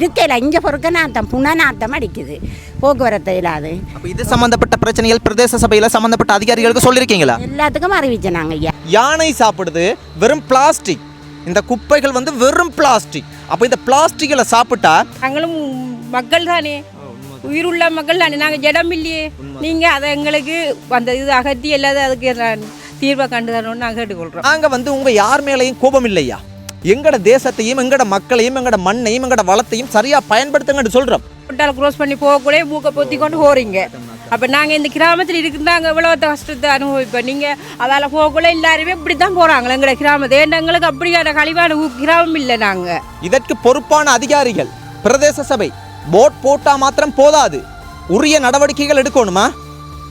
இருக்கல இங்கே பொறுக்க நாத்தம் புனநாத்தம் அடிக்குது, போக்குவரத்து இல்லாது. அப்போ இது சம்பந்தப்பட்ட பிரச்சனைகள் பிரதேச சபையில் சம்பந்தப்பட்ட அதிகாரிகளுக்கு சொல்லியிருக்கீங்களா? எல்லாத்துக்கும் அறிவிச்சேன் நாங்கள். ஐயா, யானை சாப்பிடுது வெறும் பிளாஸ்டிக், இந்த குப்பைகள் வந்து வெறும் பிளாஸ்டிக். அப்போ இந்த பிளாஸ்டிக்கில் சாப்பிட்டா நாங்களும் மக்கள் தானே, உயிருள்ள மக்கள் தானே, நாங்கள் ஜடம் இல்லையே. நீங்கள் அதை எங்களுக்கு அந்த இது அகற்றி எல்லாது அதுக்கு தீர்வை கண்டு தரணும்னு நாங்கள் கேட்டுக்கொள்கிறோம். நாங்கள் வந்து உங்கள் யார் மேலேயும் கோபம் இல்லையா, எங்கட தேசத்தையும் எங்கட மக்களையும் எங்கட மண்ணையும் எங்கட வளத்தையும் சரியாக பயன்படுத்துங்கன்னு சொல்கிறோம். விட்டால் க்ரோஸ் பண்ணி போகக்கூட மூக்கை பொத்தி கொண்டு போகிறீங்க. அப்போ நாங்கள் இந்த கிராமத்தில் இருக்குந்தாங்க எவ்வளோ கஷ்டத்தை அனுபவிப்போம். நீங்கள் அதால் போகக்குள்ள எல்லாருமே இப்படி தான் போகிறாங்களே எங்களை கிராமத்தை. ஏன்னா எங்களுக்கு அப்படியான கழிவான கிராமம் இல்லை. நாங்கள் இதற்கு பொறுப்பான அதிகாரிகள் பிரதேச சபை போட் போட்டால் மாத்திரம் போதாது, உரிய நடவடிக்கைகள் எடுக்கணுமா?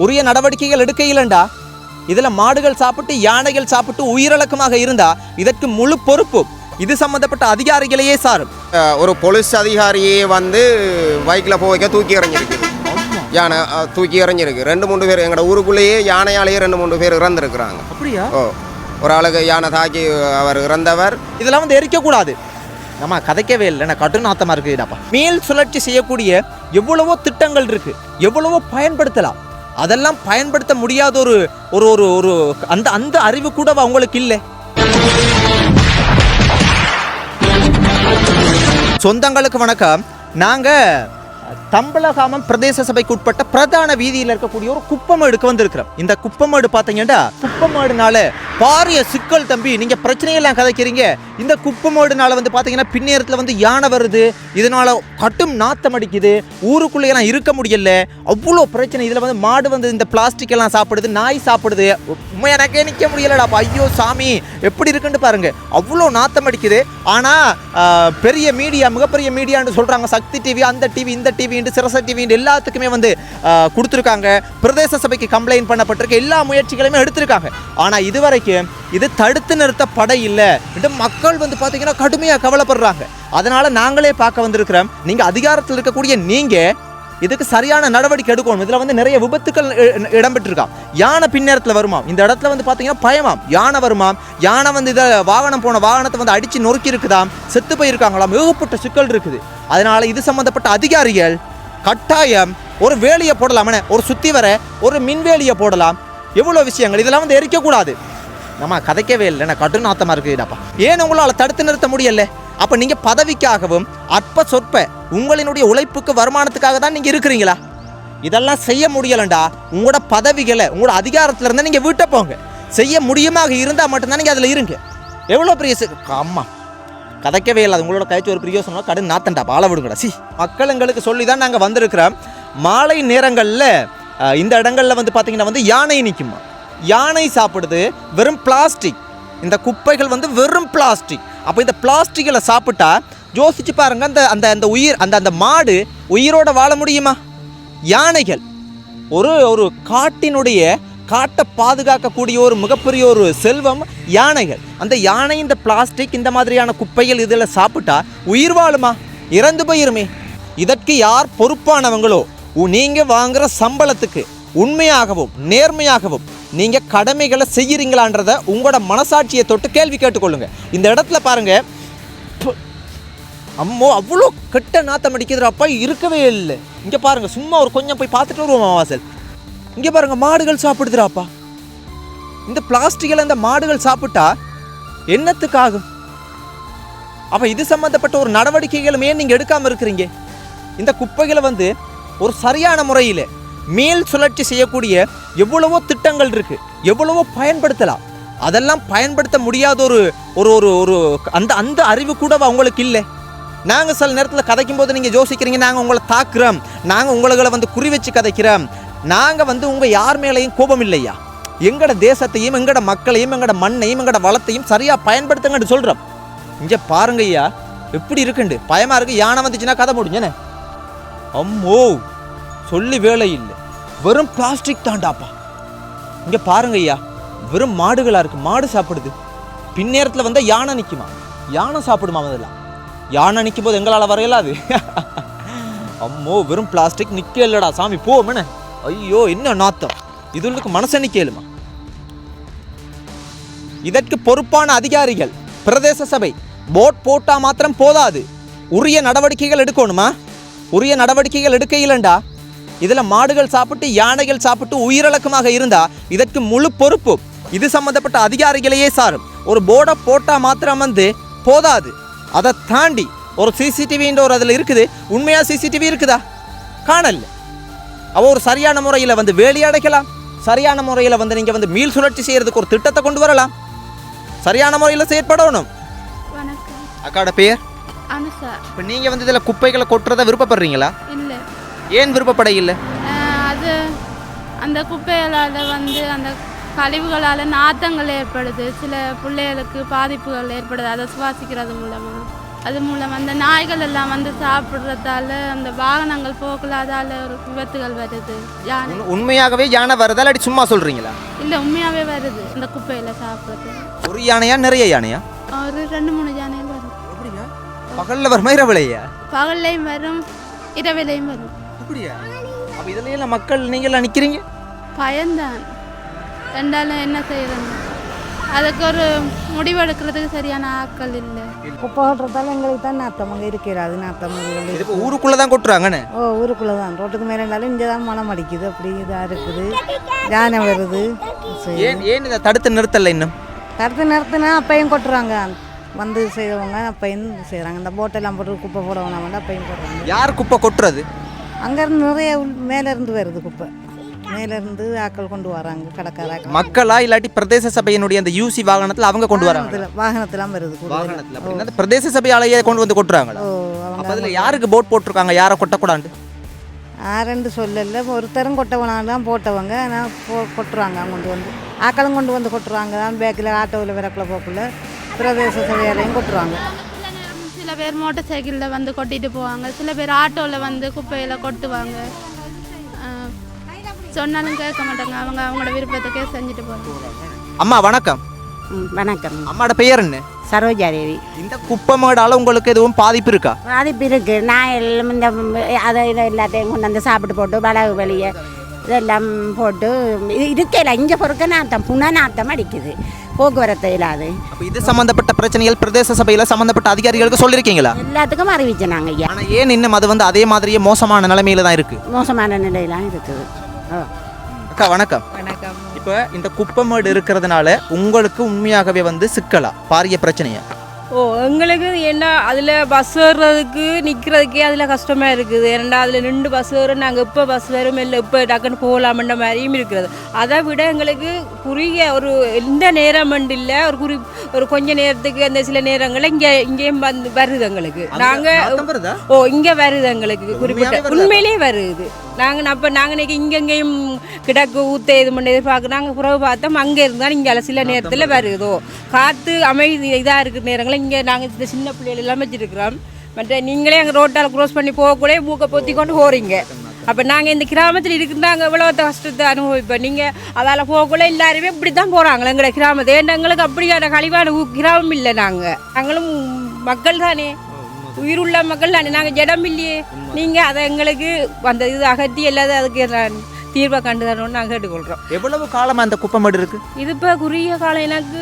உரிய நடவடிக்கைகள் எடுக்கையிலண்டா இதில் மாடுகள் சாப்பிட்டு யானைகள் சாப்பிட்டு உயிரிழக்கமாக இருந்தா இதற்கு முழு பொறுப்பு இது சம்பந்தப்பட்ட அதிகாரிகளையே சாரும். ஒரு போலீஸ் அதிகாரியே வந்து பைக்கில் போய்க்க தூக்கி எறிஞ்சிருக்கு, யானை தூக்கி எறிஞ்சிருக்கு. 2-3 பேர் எங்களோட ஊருக்குள்ளேயே யானையாலேயே 2-3 பேர் இறந்துருக்குறாங்க. அப்படியா? ஒரு ஆளுக்கு யானை தாக்கி அவர் இறந்தவர். இதெல்லாம் வந்து எரிக்கக்கூடாது, நம்ம கதைக்கவே இல்லை, நான் கட்டுநாத்தமாக இருக்குடாப்பா. மீள் சுழற்சி செய்யக்கூடிய எவ்வளவோ திட்டங்கள் இருக்கு, எவ்வளவோ பயன்படுத்தலாம். அதெல்லாம் பயன்படுத்த முடியாத ஒரு ஒரு ஒரு ஒரு அந்த அந்த அறிவு கூட அவங்களுக்கு இல்லை. சொந்தங்களுக்கு வணக்கம். நாங்கள் தம்பலகாமம் பிரதேச சபைக்கு உட்பட்ட பிரதான வீதியில் இருக்கக்கூடிய ஒரு குப்பமேடுக்கு வந்திருக்கிறோம். இந்த குப்பமேடு பார்த்தீங்கன்னா குப்பமேடுனால பாரிய சிக்கல் தம்பி. நீங்கள் பிரச்சனையெல்லாம் கதைக்கிறீங்க. இந்த குப்பமேடுனால வந்து பார்த்தீங்கன்னா பின்னேரத்தில் வந்து யானை வருது, இதனால கட்டும் நாத்தம் அடிக்குது, ஊருக்குள்ளேயெல்லாம் இருக்க முடியல, அவ்வளோ பிரச்சனை. இதில் வந்து மாடு வந்து இந்த பிளாஸ்டிக் எல்லாம் சாப்பிடுது, நாய் சாப்பிடுது, எனக்கே நிற்க முடியலடாப்பா. ஐயோ சாமி எப்படி இருக்குன்னு பாருங்க, அவ்வளோ நாத்தம் அடிக்குது. ஆனால் பெரிய மீடியா, மிகப்பெரிய மீடியான்னு சொல்கிறாங்க, சக்தி டிவி, அந்த டிவி, இந்த டிவி, சிரச டிவி எல்லாத்துக்குமே வந்து கொடுத்துருக்காங்க. பிரதேச சபைக்கு கம்ப்ளைண்ட் பண்ணப்பட்டிருக்கு, எல்லா முயற்சிகளையுமே எடுத்திருக்காங்க. ஆனால் இதுவரைக்கும் இது தடுத்து நிறுத்தப்பட இல்லை. மக்கள் வந்து பார்த்தீங்கன்னா கடுமையாக கவலைப்படுறாங்க. அதனால நாங்களே பார்க்க வந்திருக்கிறோம். நீங்கள் அதிகாரத்தில் இருக்கக்கூடிய நீங்கள் இதுக்கு சரியான நடவடிக்கை எடுக்கணும். இதில் வந்து நிறைய விபத்துக்கள் இடம்பெற்றிருக்காம். யானை பின்னேரத்தில் வருமாம், இந்த இடத்துல வந்து பார்த்தீங்கன்னா பயமாம், யானை வருமாம், யானை வந்து இதை வாகனம் போன வாகனத்தை வந்து அடித்து நொறுக்கி இருக்குதாம், செத்து போயிருக்காங்களாம், ஏகப்பட்ட சிக்கல் இருக்குது. அதனால இது சம்பந்தப்பட்ட அதிகாரிகள் கட்டாயம் ஒரு வேலியை போடலாம், ஒரு சுற்றி வர ஒரு மின்வேலியை போடலாம். எவ்வளோ விஷயங்கள் இதெல்லாம் வந்து எரிக்கக்கூடாது. நம்ம கதைக்கவே இல்லை, நான் கட்டுநாத்தமாக இருக்குடாப்பா. ஏன் உங்களால் தடுத்து நிறுத்த முடியல? அப்போ நீங்கள் பதவிக்காகவும் அற்ப சொற்ப உங்களினுடைய உழைப்புக்கு வருமானத்துக்காக தான் நீங்கள் இருக்கிறீங்களா? இதெல்லாம் செய்ய முடியலண்டா உங்களோட பதவிகளை உங்களோட அதிகாரத்தில் இருந்தால் நீங்கள் வீட்டை போங்க. செய்ய முடியுமாக இருந்தால் மட்டும்தான் நீங்கள் அதில் இருங்க. எவ்வளோ பெரிய அம்மா கதைக்கவே இல்லை. உங்களோட கழிச்சு ஒரு பிரியோசனம் கடும் நாத்தண்டா பால விடுங்கடா. மக்கள் எங்களுக்கு சொல்லி தான் நாங்கள் வந்திருக்கிறோம். மாலை நேரங்களில் இந்த இடங்களில் வந்து பார்த்தீங்கன்னா வந்து யானை நிற்குமா, யானை சாப்பிடுது வெறும் பிளாஸ்டிக், இந்த குப்பைகள் வந்து வெறும் பிளாஸ்டிக். அப்போ இந்த பிளாஸ்டிக்கில் சாப்பிட்டா யோசிச்சு பாருங்க, அந்த அந்த அந்த உயிர் அந்த அந்த மாடு உயிரோட வாழ முடியுமா? யானைகள் ஒரு ஒரு காட்டை பாதுகாக்கக்கூடிய ஒரு மிகப்பெரிய ஒரு செல்வம் யானைகள். அந்த யானை இந்த பிளாஸ்டிக் இந்த மாதிரியான குப்பைகள் இதில் சாப்பிட்டா உயிர் வாழுமா? இறந்து போயிருமே. இதற்கு யார் பொறுப்பானவங்களோ, நீங்கள் வாங்குகிற சம்பளத்துக்கு உண்மையாகவும் நேர்மையாகவும் நீங்கள் கடமைகளை செய்கிறீங்களான்றதை உங்களோட மனசாட்சியை தொட்டு கேள்வி கேட்டுக்கொள்ளுங்க. இந்த இடத்துல பாருங்க, அம்மோ அவ்வளோ கெட்ட நாத்தம் அடிக்குதுப்பா, இருக்கவே இல்லை. இங்கே பாருங்க, சும்மா ஒரு கொஞ்சம் போய் பார்த்துட்டு வருவோம் வாசல். இங்கே பாருங்க, மாடுகள் சாப்பிடுதுராப்பா. இந்த பிளாஸ்டிக்கில் இந்த மாடுகள் சாப்பிட்டா என்னத்துக்காகும்? அப்போ இது சம்மந்தப்பட்ட ஒரு நடவடிக்கைகளுமே நீங்கள் எடுக்காமல் இருக்கிறீங்க. இந்த குப்பைகளை வந்து ஒரு சரியான முறையில் மீள் சுழற்சி செய்யக்கூடிய எவ்வளவோ திட்டங்கள் இருக்கு, எவ்வளவோ பயன்படுத்தலாம். அதெல்லாம் பயன்படுத்த முடியாத ஒரு ஒரு ஒரு அந்த அந்த அறிவு கூட அவங்களுக்கு இல்லை. நாங்கள் சில நேரத்தில் கதைக்கும் போது நீங்கள் யோசிக்கிறீங்க, நாங்கள் உங்களை தாக்குறோம், நாங்கள் உங்களை வந்து குறி வச்சு கதைக்கிறோம். நாங்கள் வந்து உங்கள் யார் மேலேயும் கோபம் இல்லையா, எங்கட தேசத்தையும் எங்கட மக்களையும் எங்கட மண்ணையும் எங்கட வளத்தையும் சரியாக பயன்படுத்துங்கன்னு சொல்கிறோம். இங்கே பாருங்க ஐயா, எப்படி இருக்குண்டு பயமாக இருக்குது. யானை வந்துச்சுன்னா கதை முடிஞ்சேனே. அம்மோ சொல்லி வேலை இல்லை, வெறும் பிளாஸ்டிக் தாண்டாப்பா. இங்கே பாருங்க ஐயா, வெறும் மாடுகளாக இருக்குது, மாடு சாப்பிடுது. பின்னேரத்தில் வந்தால் யானை நிற்குமா, யானை சாப்பிடுமா? அதெல்லாம் யானை நிற்கும் போது எங்களால் வரையலாது. அம்மோ வெறும் பிளாஸ்டிக் நிற்க இல்லைடா சாமி, போமேண்ணே. ஐயோ என்ன நாத்தம், இதுக்கு மனசனி கேளுமா. இதற்கு பொறுப்பான அதிகாரிகள் பிரதேச சபை போட் போட்டால் மாத்திரம் போதாது, உரிய நடவடிக்கைகள் எடுக்கணுமா? உரிய நடவடிக்கைகள் எடுக்கையிலண்டா இதில் மாடுகள் சாப்பிட்டு யானைகள் சாப்பிட்டு உயிரிழக்கமாக இருந்தா இதற்கு முழு பொறுப்பு இது சம்பந்தப்பட்ட அதிகாரிகளையே சாரும். ஒரு போர்டை போட்டால் மாத்திரம் வந்து போதாது, அதை தாண்டி ஒரு சிசிடிவின்ற ஒரு அதில் இருக்குது. உண்மையாக சிசிடிவி இருக்குதா? காணல. அவ ஒரு சரியான முறையில் வந்து வேலி அடைக்கலாம், சரியான முறையில் வந்து நீங்கள் வந்து மீள் சுழற்சி செய்யறதுக்கு ஒரு திட்டத்தை கொண்டு வரலாம், சரியான முறையில் செயற்படணும். வணக்கம். அக்காட பேர் அனுஷா. இப்போ நீங்கள் வந்து இதில் குப்பைகளை கொட்டுறதை விருப்பப்படுறீங்களா? இல்லை. ஏன் விருப்பப்பட இல்லை? அது அந்த குப்பைகளால் வந்து அந்த கழிவுகளால் நாத்தங்கள் ஏற்படுது, சில பிள்ளைகளுக்கு பாதிப்புகள் ஏற்படுது அதை சுவாசிக்கிறது மூலமாக. அது மூலம் அந்த நாய்கள் எல்லாம் வந்து சாப்பிட்றதால அந்த வாகனங்கள் போகலாதால ஒரு விபத்துகள் வருது. யானை உண்மையாகவே யானை வருதா இல்லாட்டி சும்மா சொல்கிறீங்களா? இல்லை, உண்மையாகவே வருது அந்த குப்பையில் சாப்பிட்றது. ஒரு யானையா நிறைய யானையா? ஒரு 2-3 யானைகள் வரும். அப்படியா? பகலில் வருமா இரவுலையா? பகல்லையும் வரும், இரவிலையும் வரும். அப்படியா? அப்போ இதுல மக்கள் நீங்களாம் நிற்கிறீங்க? பயந்தான். ரெண்டாலும் என்ன செய்யறது? அதுக்கு ஒரு முடிவெடுக்கிறதுக்கு சரியான ஆட்கள் இல்லை. குப்பை ஓட்டுறதால எங்களுக்கு தான் நாத்தம் அங்கே இருக்கிறாது. நாத்தம் இப்போ ஊருக்குள்ளே தான் கொட்டுறாங்கண்ணே. ஊருக்குள்ளே தான், ரோட்டுக்கு மேலே இருந்தாலும் இங்கே தான் மனம் அடிக்குது. அப்படி இதாக இருக்குது, யானை வருது. ஏன் இதை தடுத்து நிறுத்தலை? இன்னும் தடுத்து நிறுத்தினா அப்பையும் கொட்டுறாங்க. வந்து செய்கிறவங்க அப்பையும் செய்கிறாங்க. இந்த போட்டெல்லாம் போட்டு குப்பை போடவங்க வந்து அப்பையும் போடுறாங்க. யார் குப்பை கொட்டுறது? அங்கேருந்து நிறைய மேலேருந்து வருது குப்பை, மேலேருந்து ஆட்கள் கொண்டு வராங்க, கடைக்கார மக்களா இல்லாட்டி பிரதேச சபையினுடைய அந்த யூசி வாகனத்தில் அவங்க கொண்டு வராங்க? வாகனத்திலாம் வருது. வாகனத்தில் அப்படின்னா அந்த பிரதேச சபையாலேயே கொண்டு வந்து கொட்டுறாங்களா? அப்போ அதில் யாருக்கு போட் போட்டிருக்காங்க யாரை கொட்டக்கூடாது? ஆரெண்டு சொல்லல, ஒருத்தரும் கொட்டவனாலும் போட்டவங்க ஆனால் கொட்டுறாங்க. கொண்டு வந்து ஆக்களும் கொண்டு வந்து கொட்டுறாங்க. பேக்கில் ஆட்டோவில் விறக்குள்ள போக்குள்ள பிரதேச சபையாலையும் கொட்டுறாங்க. சில பேர் மோட்டார் சைக்கிளில் வந்து கொட்டிட்டு போவாங்க, சில பேர் ஆட்டோவில் வந்து குப்பையில் கொட்டுவாங்க. சொன்னாலும் கேட்க மாட்டாங்க, அவங்களோட விருப்பத்துக்கே செஞ்சுட்டு போகிறாங்க. அம்மா வணக்கம். வணக்கம். அம்மாவோட பெயர் என்ன? சரோஜா தேவி. இந்த குப்பை மேடால உங்களுக்கு எதுவும் பாதிப்பு இருக்கா? பாதிப்பு இருக்கு. நான் எல்லாம் இந்த அதை இதை எல்லாத்தையும் கொண்டு வந்து சாப்பிட்டு போட்டு வளவு வெளியே இதெல்லாம் போட்டு இருக்கையில் இங்கே பொறுக்க நாத்தம் புன நாத்தம் அடிக்குது, போக்குவரத்து இல்லாது. அப்போ இது சம்மந்தப்பட்ட பிரச்சனைகள் பிரதேச சபையில் சம்மந்தப்பட்ட அதிகாரிகளுக்கு சொல்லியிருக்கீங்களா? எல்லாத்துக்கும் அறிவிச்சோம் நாங்கள். ஐயா, ஆனால் ஏன் இன்னும் அது வந்து அதே மாதிரியே மோசமான நிலைமையில தான் இருக்குது? மோசமான நிலையெல்லாம் இருக்குது. அக்கா வணக்கம். வணக்கம். இப்போ இந்த குப்பமேடு இருக்கிறதுனால உங்களுக்கு உண்மையாகவே வந்து சிக்கலா பாரிய பிரச்சனையா? எங்களுக்கு என்ன அதில் பஸ் ஏறுறதுக்கு நிற்கிறதுக்கே அதில் கஷ்டமாக இருக்குது. ஏன்னா அதில் 2 பஸ் ஏறும், நாங்கள் இப்போ பஸ் வரும் இல்லை இப்போ டக்குன்னு போகலாமன்ற மாதிரியும் இருக்கிறது. அதை விட எங்களுக்கு குறுகிய ஒரு எந்த நேரம் இல்லை, ஒரு கொஞ்ச நேரத்துக்கு அந்த சில நேரங்களில் இங்கேயும் வந்து வருது எங்களுக்கு. நாங்கள் இங்கே வருது எங்களுக்கு குறிப்பிட்ட உண்மையிலேயே வருது. நாங்கள் இன்னைக்கு இங்கெங்கேயும் கிடக்கு ஊற்ற இது பண்ணி எதிர்பார்க்க நாங்கள் புறவு பார்த்தோம். அங்கே இருந்தால் இங்கே சில நேரத்தில் வருதோ காற்று அமைதி இதாக இருக்கிற நேரங்களில் இங்கே நாங்கள் இந்த சின்ன பிள்ளைகள் எல்லாம் வச்சுருக்கிறோம். மற்ற நீங்களே அங்கே ரோட்டால் க்ரோஸ் பண்ணி போகக்கூட மூக்கை பொத்தி கொண்டு போகிறீங்க. அப்போ நாங்கள் இந்த கிராமத்தில் இருக்கிறாங்க எவ்வளோ கஷ்டத்தை அனுபவிப்போம். நீங்கள் அதால் போகக்கூட எல்லாருமே இப்படி தான் போகிறாங்களே எங்களை கிராமத்தை. ஏன்னா எங்களுக்கு அப்படியான கழிவான கிராமம் இல்லை. நாங்களும் மக்கள் தானே, உயிருள்ள மக்கள் தானே, நாங்கள் ஜடம் இல்லையே. நீங்கள் அதை எங்களுக்கு அந்த இது அகற்றி எல்லாத்தையும் அதுக்கு தீர்வை கண்டு தரணும்னு நாங்கள் கேட்டுக்கொள்கிறோம். எவ்வளவு காலமாக அந்த குப்பமேடு இருக்குது? இது இப்போ குறுகிய காலம் எனக்கு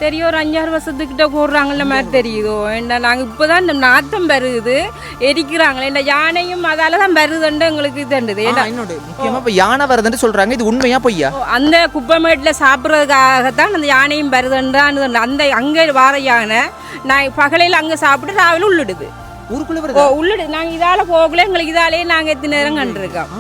தெரியும், ஒரு 5-6 வருஷத்துக்கிட்ட போடுறாங்கல்ல மாதிரி தெரியுதோ. ஏன்னா நாங்கள் இப்போ தான் இந்த நாத்தம் வருது எரிக்கிறாங்களே, இந்த யானையும் அதால தான் வருதுன்னு எங்களுக்கு இதுண்டுது. ஏன்னா முக்கியமாக இப்போ யானை வருதுன்னு சொல்கிறாங்க, இது உண்மையா பொய்யா? அந்த குப்பமேட்டில் சாப்பிட்றதுக்காகத்தான் அந்த யானையும் வருதுன்றான். அந்த அங்கே வார யானை நான் பகலையில் அங்கே சாப்பிட்டு ராவில உள்ளிடுது, ஊருக்குள்ளே உள்ளிடுது. நாங்கள் இதால் போகல, எங்களுக்கு இதாலே நாங்கள் எத்தனை நேரம் கண்டிருக்கோம்.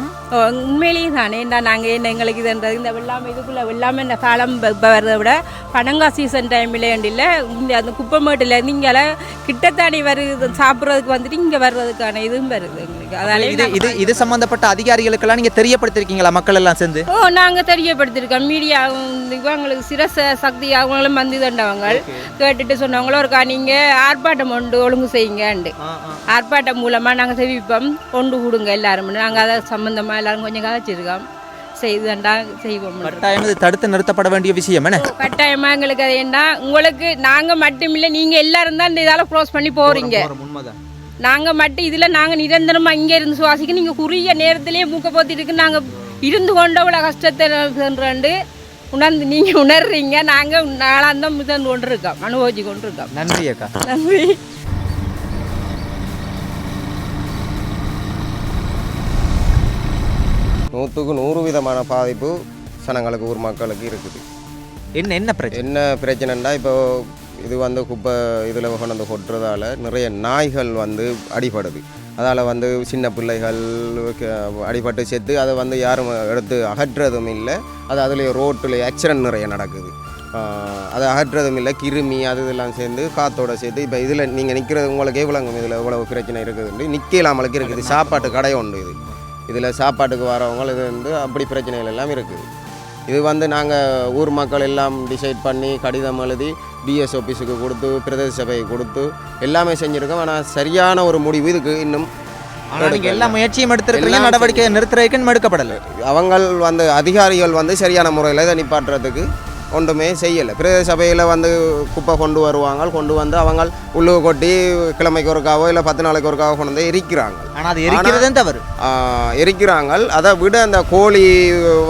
உண்மையிலேயே தானே ஏன்டா நாங்கள் என்ன எங்களுக்கு இதுன்றது இந்த வெள்ளாமை இதுக்குள்ளே வெள்ளாமை இந்த காலம் இப்போ வர்றதை விட பனங்கா சீசன் டைமில் இல்லை இந்த அந்த குப்பமேட்டிலேருந்து இங்கே கிட்டத்தானே வருது சாப்பிட்றதுக்கு வந்துட்டு இங்கே வர்றதுக்கான இதுவும் வருது எங்களுக்கு. அதாலே இது சம்மந்தப்பட்ட அதிகாரிகளுக்கெல்லாம் நீங்கள் தெரியப்படுத்திருக்கீங்களா மக்கள் எல்லாம் சேர்ந்து? நாங்கள் தெரியப்படுத்திருக்கோம். மீடியாவும் எங்களுக்கு சிரச சக்தி அவங்களும் வந்து தண்டவங்க கேட்டுட்டு சொன்னவங்களும் இருக்கா, நீங்கள் ஆர்ப்பாட்டம் ஒழுங்கு செய்யுங்கண்டு. ஆர்ப்பாட்டம் மூலமாக நாங்கள் தெரிவிப்போம், கொண்டு கொடுங்க எல்லாரும். நாங்கள் அதை சம்மந்தமாக எல்லாரும் கொஞ்சம் கதைச்சிருக்கோம், செய்துண்டா செய்வோம். கட்டாயம் இது தடுத்து நிறுத்தப்பட வேண்டிய விஷயம் என்ன? கட்டாயமாக எங்களுக்கு அது என்ன, உங்களுக்கு நாங்கள் மட்டும் இல்லை, நீங்கள் எல்லாரும் தான் இந்த இதால் க்ளோஸ் பண்ணி போகிறீங்க. நாங்கள் மட்டும் இதில் நாங்கள் நிரந்தரமாக இங்கே இருந்து சுவாசிக்க, நீங்கள் குறுகிய நேரத்திலேயே மூக்க போத்திட்டு நாங்கள் இருந்து கொண்ட இவ்வளோ கஷ்டத்தை உணர்ந்து நீங்கள் உணர்றீங்க. நாங்கள் நாளாந்தான் மிதந்து கொண்டு இருக்கோம், அனுபவிச்சு கொண்டு இருக்கோம். நன்றி அக்கா. நன்றி. 100க்கு 100 விதமான பாதிப்பு சனங்களுக்கு ஊர் மக்களுக்கு இருக்குது. என்ன பிரச்சனை? என்ன பிரச்சனைன்னா இப்போ இது வந்து குப்பை இதில் கொண்டு கொட்டுறதால நிறைய நாய்கள் வந்து அடிபடுது. அதால் சின்ன பிள்ளைகள் அடிபட்டு செத்து அதை யாரும் எடுத்து அகற்றுறதும் இல்லை. அது அதுலேயே ரோட்டில் ஆக்சிடென்ட் நிறைய நடக்குது. அதை அகற்றுறதும் இல்லை. கிருமி அது இதெல்லாம் சேர்ந்து காற்றோட சேர்த்து இப்போ இதில் நீங்கள் நிற்கிறது உங்களுக்கே விளங்கும் இதில் இவ்வளவு பிரச்சனை இருக்குது. நிற்கலாமலுக்கு இருக்குது. சாப்பாட்டு கடை உண்டு இதில் சாப்பாட்டுக்கு வரவங்க இது அப்படி பிரச்சனைகள் எல்லாம் இருக்குது. இது நாங்கள் ஊர் மக்கள் எல்லாம் டிசைட் பண்ணி கடிதம் எழுதி டிஎஸ் ஆஃபீஸுக்கு கொடுத்து பிரதேச சபையை கொடுத்து எல்லாமே செஞ்சுருக்கோம். ஆனால் சரியான ஒரு முடிவு இதுக்கு இன்னும் எல்லா முயற்சியும் எடுத்திருக்கீங்க, நடவடிக்கை நிறுத்துறதுக்குன்னு எடுக்கப்படலை. அவங்க அதிகாரிகள் சரியான முறையில் இதை நிப்பாட்டுறதுக்கு ஒன்றுமே செய்யலை. பிரதேச சபையில் குப்பை கொண்டு வருவாங்க, கொண்டு வந்து அவங்க உள்ளுக்கு கொட்டி கிழமைக்கு ஒருக்காவோ இல்லை 10 நாளைக்கு ஒருக்காவோ கொண்டு வந்து எரிக்கிறாங்க. ஆனால் அது எரிக்கிறதே தவறு. எரிக்கிறாங்க. அதை விட அந்த கோழி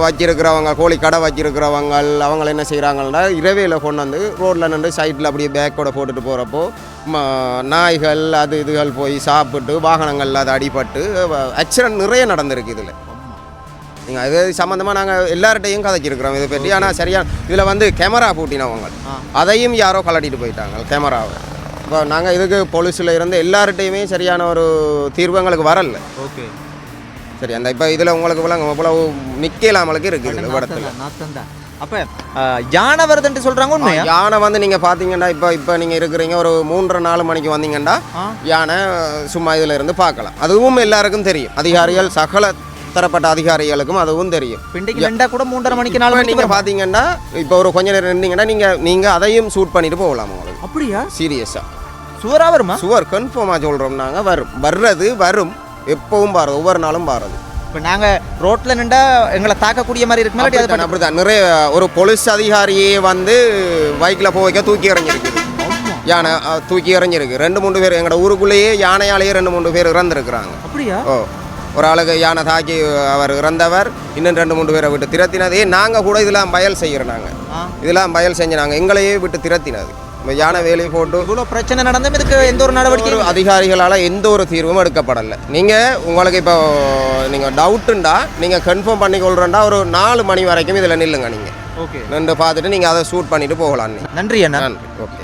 வச்சிருக்கிறவங்க, கோழி கடை வச்சிருக்கிறவங்க அவங்க என்ன செய்கிறாங்கன்னா இரவையில் கொண்டு வந்து ரோட்டில் நின்று சைட்டில் அப்படியே பேக்கோட போட்டுட்டு போகிறப்போ நாய்கள் அது இதுகள் போய் சாப்பிட்டு வாகனங்கள் அது அடிபட்டு ஆக்சிடென்ட் நிறைய நடந்திருக்கு. இதில் நீங்கள் இது சம்மந்தமாக நாங்கள் எல்லார்ட்டையும் கதைச்சிருக்கிறோம் இதை பற்றி. ஆனால் சரியான இதில் கேமரா பூட்டினவங்க அதையும் யாரோ கலட்டிட்டு போயிட்டாங்க கேமராவை. இப்போ நாங்கள் இதுக்கு போலீஸில் இருந்து எல்லார்ட்டையுமே சரியான ஒரு தீர்வு எங்களுக்கு வரல. ஓகே சரி, அந்த இப்போ இதில் உங்களுக்கு இவ்வளவு நிற்கலாமலுக்கு இருக்குது இடத்துல. அப்போ யானை வருதுன்ட்டு சொல்கிறாங்க உண்மையா? யானை நீங்கள் பார்த்தீங்கன்னா இப்போ நீங்கள் இருக்கிறீங்க ஒரு 3-4 மணிக்கு வந்தீங்கன்னா யானை சும்மா இதில் இருந்து பார்க்கலாம். அதுவும் எல்லாருக்கும் தெரியும். அதிகாரிகள் சகல தரப்பட்ட அதிகாரிகளுக்கும் அதுவும் தெரியும். பிண்டிக்கு ரெண்டா கூட 3:30 மணிக்கு 4 மணிக்கு நீங்கள் பார்த்தீங்கன்னா இப்போ ஒரு கொஞ்ச நேரம் இருந்தீங்கன்னா நீங்கள் அதையும் ஷூட் பண்ணிட்டு போகலாம் உங்களுக்கு. அப்படியா? சீரியஸாக சுவராக வருமா? சுவர் கன்ஃபார்மாக சொல்கிறோம் நாங்கள். வரும் எப்பவும் பாருது, ஒவ்வொரு நாளும் பாருது. இப்போ நாங்கள் ரோட்டில் நின்றா எங்களை தாக்கக்கூடிய மாதிரி இருக்கு. அப்படி தான் நிறைய ஒரு போலீஸ் அதிகாரியே பைக்கில் போய்க்க தூக்கி இறங்கியிருக்குது. யானை தூக்கி இறங்கியிருக்கு. 2-3 பேர் எங்களோட ஊருக்குள்ளேயே யானையாலேயே 2-3 பேர் இறந்துருக்குறாங்க. அப்படியா? ஓ, ஒரு ஆளுக்கு யானை தாக்கி அவர் இறந்தவர், இன்னும் 2-3 பேரை விட்டு திரத்தினதே. நாங்கள் கூட இதெல்லாம் பயல் செய்கிறோம். இதெல்லாம் பயல் செஞ்சு நாங்கள் எங்களையே விட்டு திரத்தினது. யானை வேலையை போட்டு இவ்வளோ பிரச்சனை நடந்தும் இதுக்கு எந்த ஒரு நடவடிக்கை அதிகாரிகளால் எந்த ஒரு தீர்வும் எடுக்கப்படலை. நீங்கள் உங்களுக்கு இப்போ நீங்கள் டவுட்டுண்டா நீங்கள் கன்ஃபார்ம் பண்ணிக்கொள்கிறேன்டா ஒரு 4 மணி வரைக்கும் இதில் நில்லுங்க. நீங்கள் ஓகே நின்று பார்த்துட்டு நீங்கள் அதை ஷூட் பண்ணிட்டு போகலாம். நன்றி அண்ணா. நன்றி. ஓகே.